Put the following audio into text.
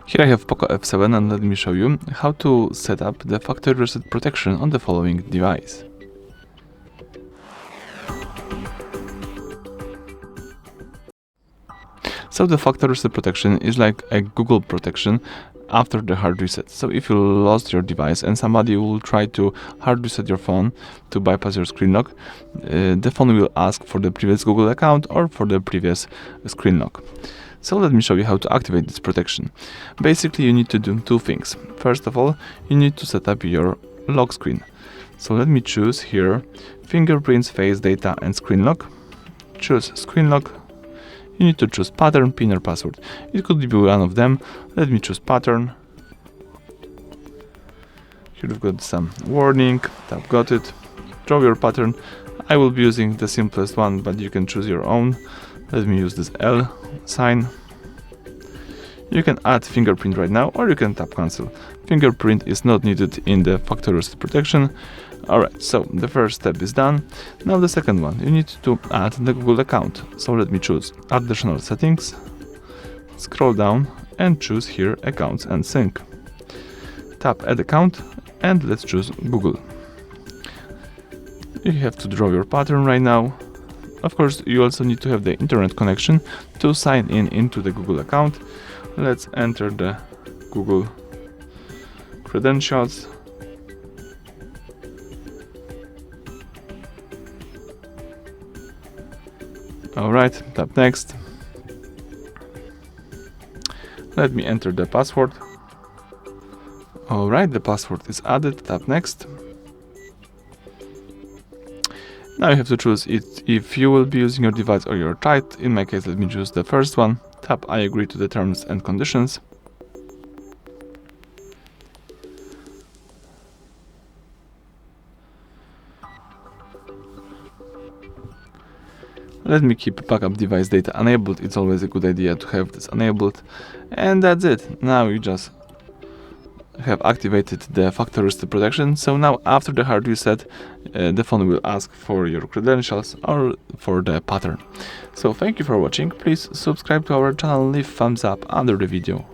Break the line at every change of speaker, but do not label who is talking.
Here I have POCO F7 and let me show you how to set up the factory reset protection on the following device. So the factory reset protection is like a Google protection after the hard reset. So if you lost your device and somebody will try to hard reset your phone to bypass your screen lock, the phone will ask for the previous Google account or for the previous screen lock. So let me show you how to activate this protection. Basically, you need to do two things. First of all, you need to set up your lock screen. So let me choose here fingerprints, face data and screen lock. Choose screen lock. You need to choose pattern, pin or password. It could be one of them. Let me choose pattern. Here we've got some warning. Tap got it. Draw your pattern. I will be using the simplest one, but you can choose your own. Let me use this L sign. You can add fingerprint right now, or you can tap cancel. Fingerprint is not needed in the factory reset protection. Alright, so the first step is done. Now the second one, you need to add the Google account. So let me choose additional settings, scroll down and choose here accounts and sync. Tap add account and let's choose Google. You have to draw your pattern right now. Of course, you also need to have the internet connection to sign in into the Google account. Let's enter the Google credentials. Alright, tap next. Let me enter the password. Alright, the password is added, tap next. Now you have to choose it if you will be using your device or your child. In my case, let me choose the first one. Tap I agree to the terms and conditions. Let me keep backup device data enabled. It's always a good idea to have this enabled. And that's it. Now you just have activated the factory reset protection. So now after the hard reset, the phone will ask for your credentials or for the pattern. So thank you for watching. Please subscribe to our channel, leave thumbs up under the video.